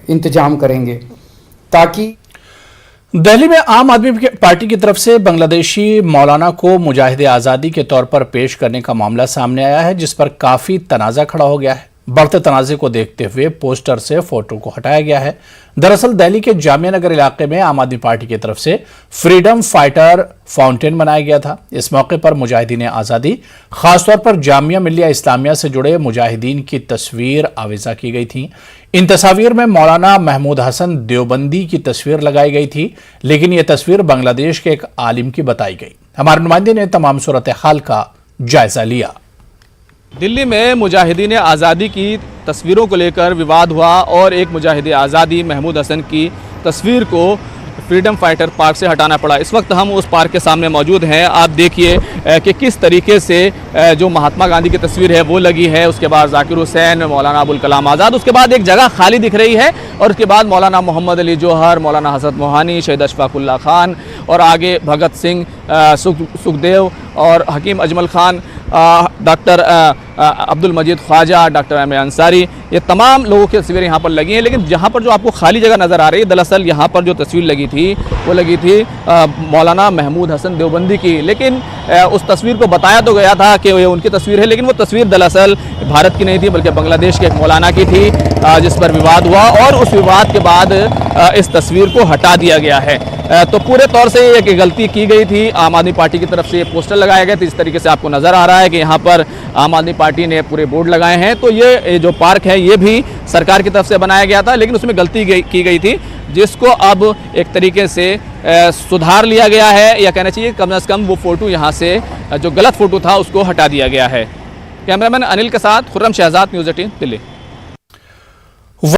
इंतजाम करेंगे ताकि दिल्ली में आम आदमी पार्टी की तरफ से बांग्लादेशी मौलाना को मुजाहिद आज़ादी के तौर पर पेश करने का मामला सामने आया है, जिस पर काफ़ी तनाज़ा खड़ा हो गया है। बढ़ते तनाज़े को देखते हुए पोस्टर से फोटो को हटाया गया है। दरअसल दिल्ली के जामिया नगर इलाके में आम आदमी पार्टी की तरफ से फ्रीडम फाइटर फाउंटेन बनाया गया था। इस मौके पर मुजाहिदीन आज़ादी, खासतौर पर जामिया मिल्लिया इस्लामिया से जुड़े मुजाहिदीन की तस्वीर आवेजा की गई थी। इन तस्वीर में मौलाना महमूद हसन देवबंदी की तस्वीर लगाई गई थी, लेकिन यह तस्वीर बांग्लादेश के एक आलिम की बताई गई। हमारे नुमाइंदे ने तमाम सूरत हाल का जायजा लिया। दिल्ली में मुजाहिदीन आज़ादी की तस्वीरों को लेकर विवाद हुआ और एक मुजाहिद आज़ादी महमूद हसन की तस्वीर को फ्रीडम फाइटर पार्क से हटाना पड़ा। इस वक्त हम उस पार्क के सामने मौजूद हैं। आप देखिए कि किस तरीके से जो महात्मा गांधी की तस्वीर है वो लगी है, उसके बाद जाकिर हुसैन, मौलाना अबुल कलाम आज़ाद, उसके बाद एक जगह खाली दिख रही है और उसके बाद मौलाना मोहम्मद अली जौहर, मौलाना हसरत मोहानी, शहीद अशफाकुल्ला खान और आगे भगत सिंह, सुखदेव और Hakim Ajmal Khan, doctor Abdul Majeed Khwaja, doctor M A Ansari, ये तमाम लोगों की तस्वीरें यहाँ पर लगी हैं। लेकिन जहाँ पर जो आपको खाली जगह नज़र आ रही है, दरअसल यहाँ पर जो तस्वीर लगी थी वो लगी थी मौलाना महमूद हसन देवबंदी की। लेकिन उस तस्वीर को बताया तो गया था कि ये उनकी तस्वीर है, लेकिन वो तस्वीर दरअसल भारत की नहीं थी बल्कि बांग्लादेश के एक मौलाना की थी, जिस पर विवाद हुआ और उस विवाद के बाद इस तस्वीर को हटा दिया गया है। तो पूरे तौर से एक गलती की गई थी। आम आदमी पार्टी की तरफ से ये पोस्टर लगाए गए थे, इस तरीके से आपको नज़र आ रहा है कि यहाँ पर आम आदमी पार्टी ने पूरे बोर्ड लगाए हैं। तो ये जो पार्क है ये भी सरकार की तरफ से बनाया गया था, लेकिन उसमें गलती की गई थी, जिसको अब एक तरीके से सुधार लिया गया है, या कहना चाहिए कम से कम वो फ़ोटो यहाँ से जो गलत फ़ोटो था उसको हटा दिया गया है। कैमरामैन अनिल के साथ खुर्रम शहजाद, न्यूज़ 18 दिल्ली।